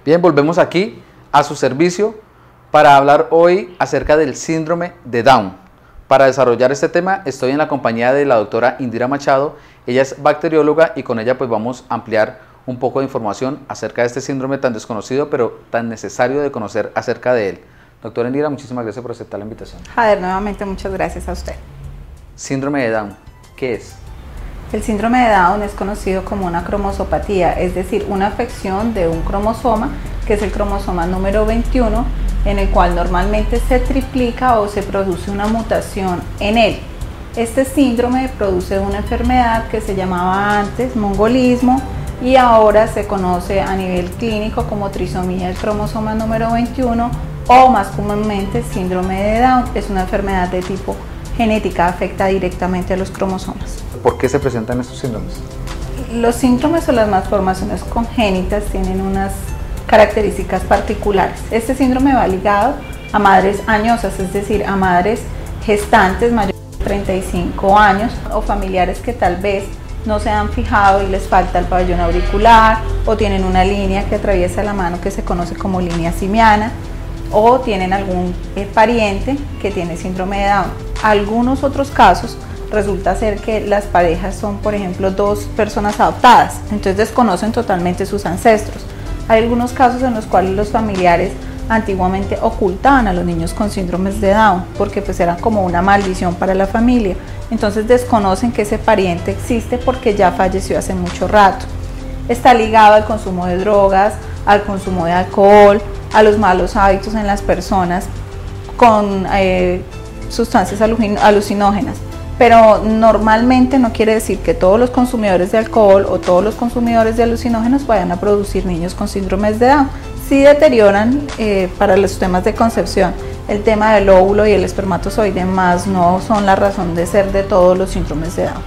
Bien, volvemos aquí a su servicio para hablar hoy acerca del síndrome de Down. Para desarrollar este tema estoy en la compañía de la doctora Indira Machado. Ella es bacterióloga y con ella pues vamos a ampliar un poco de información acerca de este síndrome tan desconocido pero tan necesario de conocer acerca de él. Doctora Indira, muchísimas gracias por aceptar la invitación. Jader, nuevamente muchas gracias a usted. Síndrome de Down, ¿qué es? El síndrome de Down es conocido como una cromosopatía, es decir, una afección de un cromosoma, que es el cromosoma número 21, en el cual normalmente se triplica o se produce una mutación en él. Este síndrome produce una enfermedad que se llamaba antes mongolismo y ahora se conoce a nivel clínico como trisomía del cromosoma número 21 o más comúnmente síndrome de Down. Es una enfermedad de tipo genética, afecta directamente a los cromosomas. ¿Por qué se presentan estos síndromes? Los síndromes o las malformaciones congénitas tienen unas características particulares. Este síndrome va ligado a madres añosas, es decir, a madres gestantes mayores de 35 años o familiares que tal vez no se han fijado y les falta el pabellón auricular o tienen una línea que atraviesa la mano que se conoce como línea simiana o tienen algún pariente que tiene síndrome de Down. Algunos otros casos resulta ser que las parejas son, por ejemplo, dos personas adoptadas, entonces desconocen totalmente sus ancestros. Hay algunos casos en los cuales los familiares antiguamente ocultaban a los niños con síndromes de Down porque pues era como una maldición para la familia, entonces desconocen que ese pariente existe porque ya falleció hace mucho rato. Está ligado al consumo de drogas, al consumo de alcohol, a los malos hábitos en las personas con sustancias alucinógenas. Pero normalmente no quiere decir que todos los consumidores de alcohol o todos los consumidores de alucinógenos vayan a producir niños con síndromes de Down. Sí deterioran para los temas de concepción el tema del óvulo y el espermatozoide, más no son la razón de ser de todos los síndromes de Down.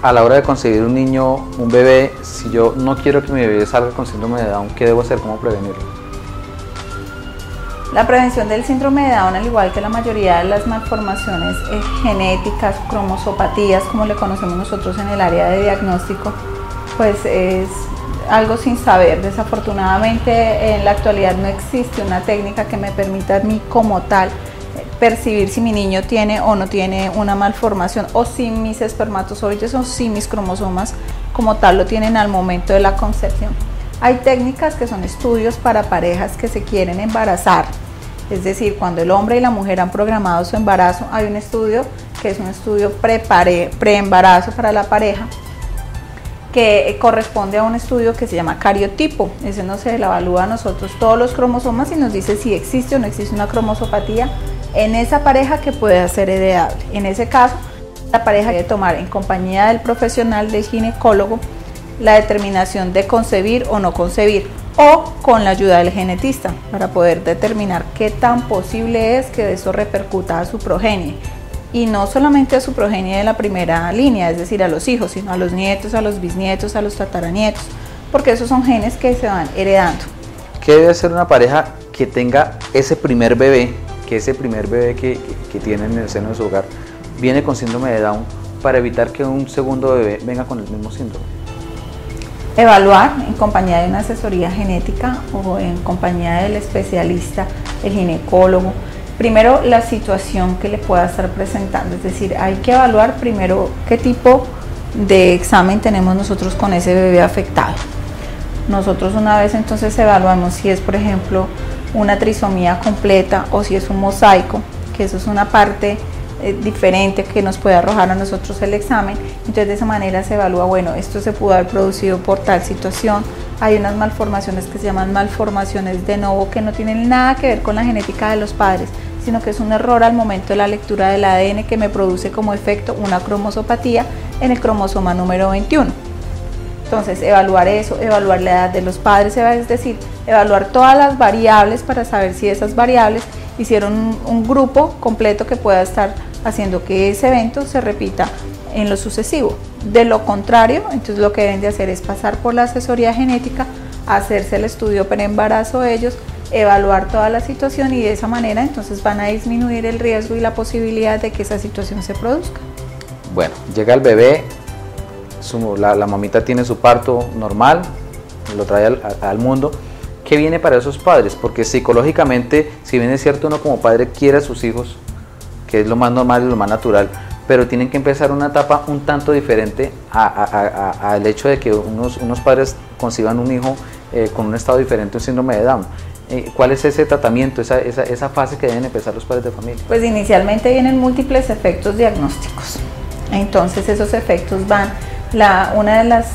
A la hora de concebir un niño, un bebé, si yo no quiero que mi bebé salga con síndrome de Down, ¿qué debo hacer? ¿Cómo prevenirlo? La prevención del síndrome de Down, al igual que la mayoría de las malformaciones genéticas, cromosopatías, como le conocemos nosotros en el área de diagnóstico, pues es algo sin saber. Desafortunadamente en la actualidad no existe una técnica que me permita a mí como tal percibir si mi niño tiene o no tiene una malformación o si mis espermatozoides o si mis cromosomas como tal lo tienen al momento de la concepción. Hay técnicas que son estudios para parejas que se quieren embarazar, es decir, cuando el hombre y la mujer han programado su embarazo, hay un estudio que es un estudio pre-embarazo para la pareja, que corresponde a un estudio que se llama cariotipo. Ese nos se le evalúa a nosotros todos los cromosomas y nos dice si existe o no existe una cromosopatía en esa pareja que puede ser heredable. En ese caso, la pareja debe tomar en compañía del profesional, del ginecólogo, la determinación de concebir o no concebir o con la ayuda del genetista para poder determinar qué tan posible es que eso repercuta a su progenie y no solamente a su progenie de la primera línea, es decir, a los hijos, sino a los nietos, a los bisnietos, a los tataranietos, porque esos son genes que se van heredando. ¿Qué debe hacer una pareja que tenga ese primer bebé, que tiene en el seno de su hogar viene con síndrome de Down, para evitar que un segundo bebé venga con el mismo síndrome? Evaluar en compañía de una asesoría genética o en compañía del especialista, el ginecólogo, primero la situación que le pueda estar presentando, es decir, hay que evaluar primero qué tipo de examen tenemos nosotros con ese bebé afectado. Nosotros una vez entonces evaluamos si es, por ejemplo, una trisomía completa o si es un mosaico, que eso es una parte diferente que nos puede arrojar a nosotros el examen. Entonces de esa manera se evalúa, bueno, esto se pudo haber producido por tal situación. Hay unas malformaciones que se llaman malformaciones de novo que no tienen nada que ver con la genética de los padres, sino que es un error al momento de la lectura del ADN que me produce como efecto una cromosopatía en el cromosoma número 21. Entonces evaluar eso, evaluar la edad de los padres, es decir, evaluar todas las variables para saber si esas variables hicieron un grupo completo que pueda estar haciendo que ese evento se repita en lo sucesivo. De lo contrario, entonces lo que deben de hacer es pasar por la asesoría genética, hacerse el estudio preembarazo ellos, evaluar toda la situación y de esa manera entonces van a disminuir el riesgo y la posibilidad de que esa situación se produzca. Bueno, llega el bebé, la mamita tiene su parto normal, lo trae al mundo. ¿qué viene para esos padres? Porque psicológicamente, si bien es cierto, uno como padre quiere a sus hijos, que es lo más normal y lo más natural, pero tienen que empezar una etapa un tanto diferente al hecho de que unos padres conciban un hijo con un estado diferente, un síndrome de Down. ¿Cuál es ese tratamiento, esa fase que deben empezar los padres de familia? Pues inicialmente vienen múltiples efectos diagnósticos. Entonces esos efectos van, una de las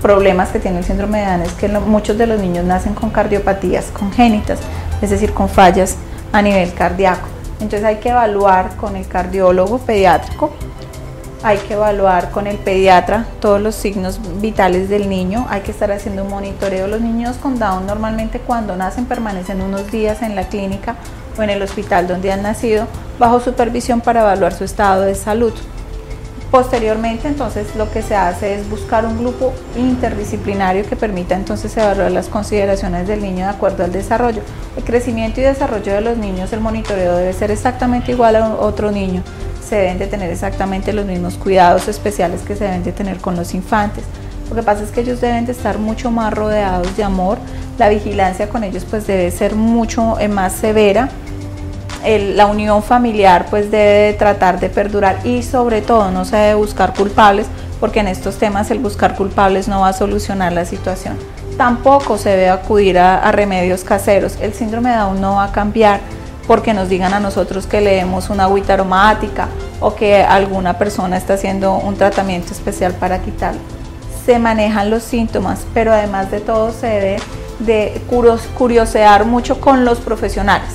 problemas que tiene el síndrome de Down es que muchos de los niños nacen con cardiopatías congénitas, es decir, con fallas a nivel cardíaco. Entonces hay que evaluar con el cardiólogo pediátrico, hay que evaluar con el pediatra todos los signos vitales del niño, hay que estar haciendo un monitoreo. Los niños con Down normalmente cuando nacen permanecen unos días en la clínica o en el hospital donde han nacido bajo supervisión para evaluar su estado de salud. Posteriormente, entonces, lo que se hace es buscar un grupo interdisciplinario que permita entonces evaluar las consideraciones del niño de acuerdo al desarrollo. El crecimiento y desarrollo de los niños, el monitoreo debe ser exactamente igual a otro niño. Se deben de tener exactamente los mismos cuidados especiales que se deben de tener con los infantes. Lo que pasa es que ellos deben de estar mucho más rodeados de amor. La vigilancia con ellos pues debe ser mucho más severa. La unión familiar pues debe tratar de perdurar y sobre todo no se debe buscar culpables, porque en estos temas el buscar culpables no va a solucionar la situación. Tampoco se debe acudir a remedios caseros. El síndrome de Down no va a cambiar porque nos digan a nosotros que le demos una agüita aromática o que alguna persona está haciendo un tratamiento especial para quitarlo. Se manejan los síntomas, pero además de todo se debe de curiosear mucho con los profesionales.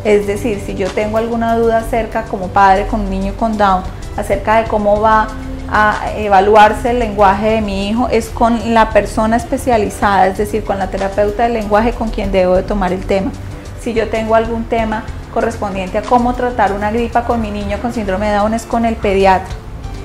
Es decir, si yo tengo alguna duda acerca como padre con un niño con Down, acerca de cómo va a evaluarse el lenguaje de mi hijo, es con la persona especializada, es decir, con la terapeuta del lenguaje con quien debo de tomar el tema. Si yo tengo algún tema correspondiente a cómo tratar una gripa con mi niño con síndrome de Down, es con el pediatra.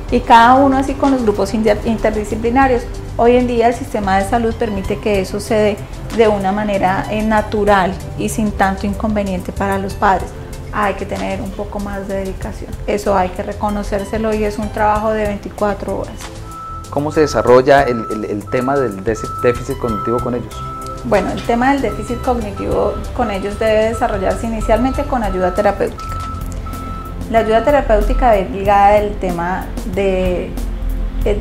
Y cada uno así con los grupos interdisciplinarios. Hoy en día el sistema de salud permite que eso se dé de una manera natural y sin tanto inconveniente para los padres. Hay que tener un poco más de dedicación, eso hay que reconocérselo y es un trabajo de 24 horas. ¿Cómo se desarrolla el tema del déficit cognitivo con ellos? Bueno, el tema del déficit cognitivo con ellos debe desarrollarse inicialmente con ayuda terapéutica. La ayuda terapéutica es ligada al tema del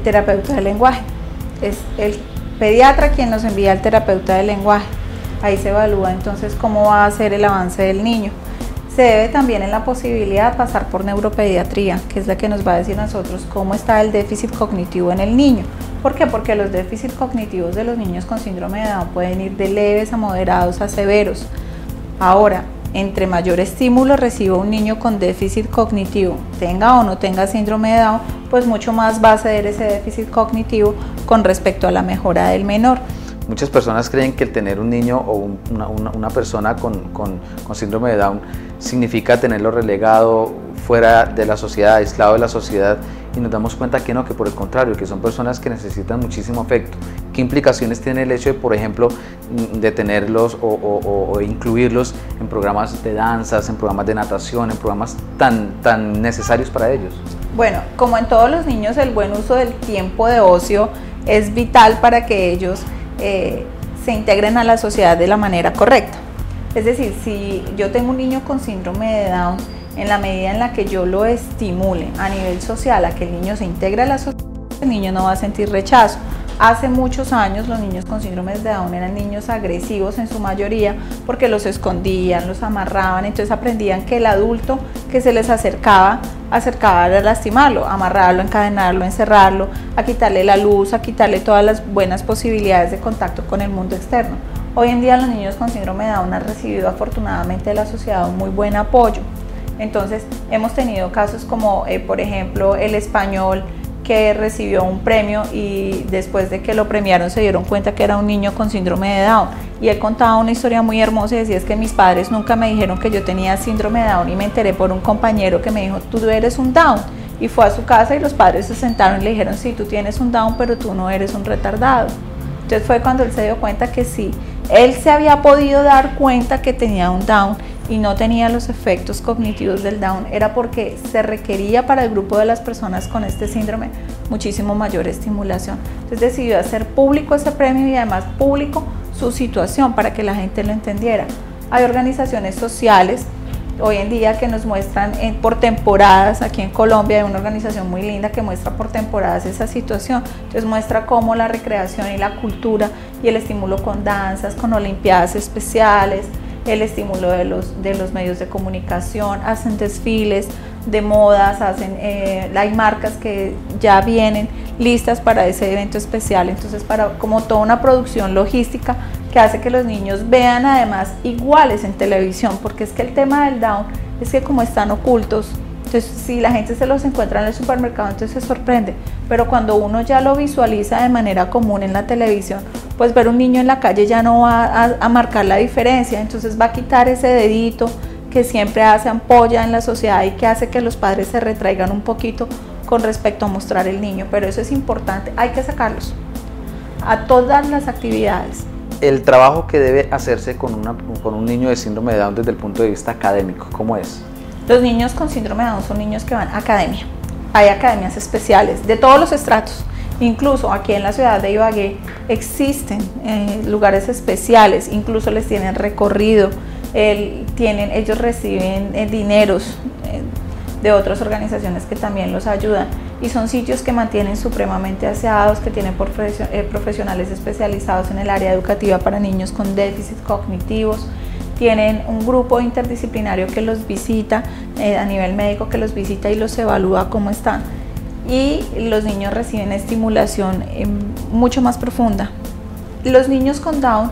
terapeuta del lenguaje. Es el pediatra quien nos envía al terapeuta del lenguaje. Ahí se evalúa entonces cómo va a ser el avance del niño. Se debe también en la posibilidad pasar por neuropediatría, que es la que nos va a decir a nosotros cómo está el déficit cognitivo en el niño. ¿Por qué? Porque los déficits cognitivos de los niños con síndrome de Down pueden ir de leves a moderados a severos. Ahora, entre mayor estímulo reciba un niño con déficit cognitivo, tenga o no tenga síndrome de Down, pues mucho más va a ceder ese déficit cognitivo con respecto a la mejora del menor. Muchas personas creen que el tener un niño o una persona con síndrome de Down significa tenerlo relegado fuera de la sociedad, aislado de la sociedad, y nos damos cuenta que no, que por el contrario, que son personas que necesitan muchísimo afecto. ¿Qué implicaciones tiene el hecho de, por ejemplo, de tenerlos o incluirlos en programas de danzas, en programas de natación, en programas tan necesarios para ellos? Bueno, como en todos los niños, el buen uso del tiempo de ocio es vital para que ellos se integren a la sociedad de la manera correcta. Es decir, si yo tengo un niño con síndrome de Down, en la medida en la que yo lo estimule a nivel social, a que el niño se integre a la sociedad, el niño no va a sentir rechazo. Hace muchos años los niños con síndrome de Down eran niños agresivos en su mayoría porque los escondían, los amarraban, entonces aprendían que el adulto que se les acercaba a lastimarlo, amarrarlo, encadenarlo, encerrarlo, a quitarle la luz, a quitarle todas las buenas posibilidades de contacto con el mundo externo. Hoy en día los niños con síndrome de Down han recibido afortunadamente de la sociedad un muy buen apoyo. Entonces hemos tenido casos como por ejemplo el español, que recibió un premio y después de que lo premiaron se dieron cuenta que era un niño con síndrome de Down, y él contaba una historia muy hermosa y decía: es que mis padres nunca me dijeron que yo tenía síndrome de Down y me enteré por un compañero que me dijo: tú eres un Down, y fue a su casa y los padres se sentaron y le dijeron: sí, tú tienes un Down, pero tú no eres un retardado. Entonces fue cuando él se dio cuenta que sí, él se había podido dar cuenta que tenía un Down y no tenía los efectos cognitivos del Down, era porque se requería para el grupo de las personas con este síndrome muchísimo mayor estimulación. Entonces decidió hacer público ese premio y además público su situación para que la gente lo entendiera. Hay organizaciones sociales hoy en día que nos muestran por temporadas. Aquí en Colombia hay una organización muy linda que muestra por temporadas esa situación. Entonces muestra cómo la recreación y la cultura y el estímulo con danzas, con olimpiadas especiales, el estímulo de los medios de comunicación, hacen desfiles de modas, hay marcas que ya vienen listas para ese evento especial. Entonces, como toda una producción logística que hace que los niños vean además iguales en televisión, porque es que el tema del Down es que como están ocultos, entonces si la gente se los encuentra en el supermercado, entonces se sorprende, pero cuando uno ya lo visualiza de manera común en la televisión, pues ver un niño en la calle ya no va a marcar la diferencia, entonces va a quitar ese dedito que siempre hace ampolla en la sociedad y que hace que los padres se retraigan un poquito con respecto a mostrar el niño, pero eso es importante, hay que sacarlos a todas las actividades. El trabajo que debe hacerse con un niño de síndrome de Down desde el punto de vista académico, ¿cómo es? Los niños con síndrome de Down son niños que van a academia, hay academias especiales de todos los estratos, incluso aquí en la ciudad de Ibagué existen lugares especiales, incluso les tienen recorrido, ellos reciben dineros de otras organizaciones que también los ayudan y son sitios que mantienen supremamente aseados, que tienen profesionales especializados en el área educativa para niños con déficits cognitivos, tienen un grupo interdisciplinario que los visita a nivel médico, que los visita y los evalúa cómo están, y los niños reciben estimulación mucho más profunda. Los niños con Down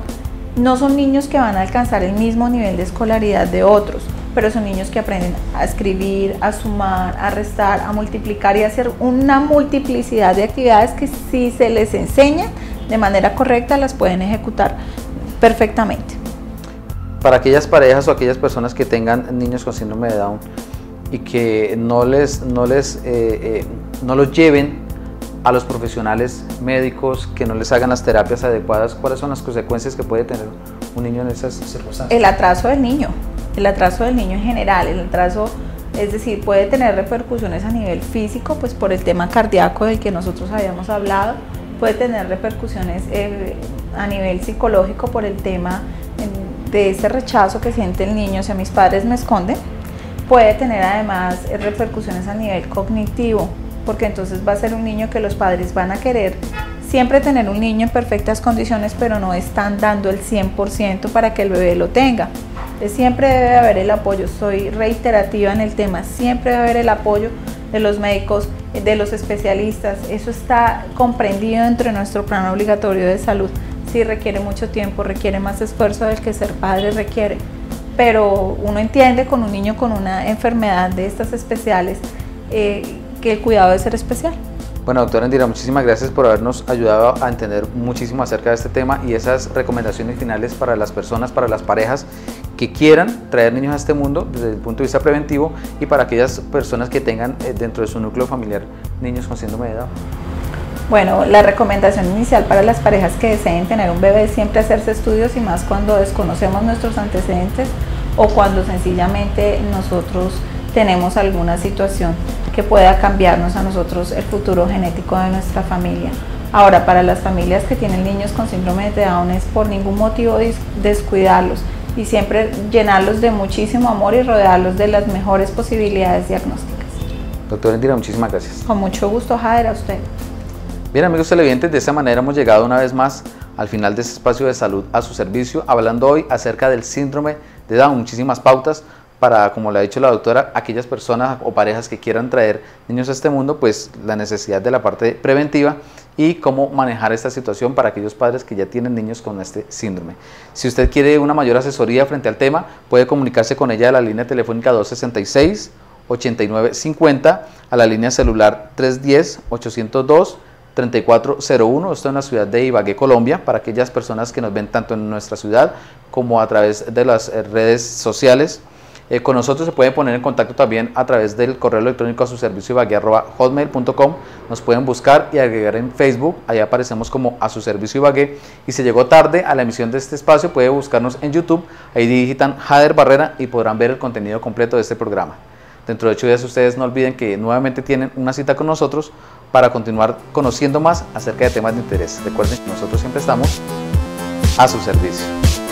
no son niños que van a alcanzar el mismo nivel de escolaridad de otros, pero son niños que aprenden a escribir, a sumar, a restar, a multiplicar y a hacer una multiplicidad de actividades que si se les enseña de manera correcta las pueden ejecutar perfectamente. Para aquellas parejas o aquellas personas que tengan niños con síndrome de Down y que no los lleven a los profesionales médicos, que no les hagan las terapias adecuadas, ¿cuáles son las consecuencias que puede tener un niño en esas circunstancias? El atraso del niño en general, es decir, puede tener repercusiones a nivel físico, pues por el tema cardíaco del que nosotros habíamos hablado, puede tener repercusiones a nivel psicológico por el tema de ese rechazo que siente el niño, o sea, mis padres me esconden, puede tener además repercusiones a nivel cognitivo, porque entonces va a ser un niño que los padres van a querer siempre tener un niño en perfectas condiciones, pero no están dando el 100% para que el bebé lo tenga. Entonces, siempre debe haber el apoyo, soy reiterativa en el tema, siempre debe haber el apoyo de los médicos, de los especialistas, eso está comprendido dentro de nuestro plan obligatorio de salud. Sí requiere mucho tiempo, requiere más esfuerzo del que ser padre requiere, pero uno entiende con un niño con una enfermedad de estas especiales que el cuidado debe ser especial. Bueno, doctora Indira, muchísimas gracias por habernos ayudado a entender muchísimo acerca de este tema y esas recomendaciones finales para las personas, para las parejas que quieran traer niños a este mundo desde el punto de vista preventivo y para aquellas personas que tengan dentro de su núcleo familiar niños con síndrome de Down. Bueno, la recomendación inicial para las parejas que deseen tener un bebé es siempre hacerse estudios, y más cuando desconocemos nuestros antecedentes o cuando sencillamente nosotros tenemos alguna situación que pueda cambiarnos a nosotros el futuro genético de nuestra familia. Ahora, para las familias que tienen niños con síndrome de Down es por ningún motivo descuidarlos y siempre llenarlos de muchísimo amor y rodearlos de las mejores posibilidades diagnósticas. Doctora Indira, muchísimas gracias. Con mucho gusto, Jader, a usted. Bien, amigos televidentes, de esta manera hemos llegado una vez más al final de este espacio de salud a su servicio, hablando hoy acerca del síndrome de Down. Muchísimas pautas para, como le ha dicho la doctora, aquellas personas o parejas que quieran traer niños a este mundo, pues la necesidad de la parte preventiva y cómo manejar esta situación para aquellos padres que ya tienen niños con este síndrome. Si usted quiere una mayor asesoría frente al tema, puede comunicarse con ella a la línea telefónica 266-8950, a la línea celular 310-802-3401, esto en la ciudad de Ibagué, Colombia, para aquellas personas que nos ven tanto en nuestra ciudad como a través de las redes sociales. Con nosotros se pueden poner en contacto también a través del correo electrónico a su servicio ibagué@hotmail.com. Nos pueden buscar y agregar en Facebook, ahí aparecemos como a su servicio Ibagué. Y si llegó tarde a la emisión de este espacio, puede buscarnos en YouTube, ahí digitan Jader Barrera y podrán ver el contenido completo de este programa. Dentro de 8 días ustedes no olviden que nuevamente tienen una cita con nosotros para continuar conociendo más acerca de temas de interés. Recuerden que nosotros siempre estamos a su servicio.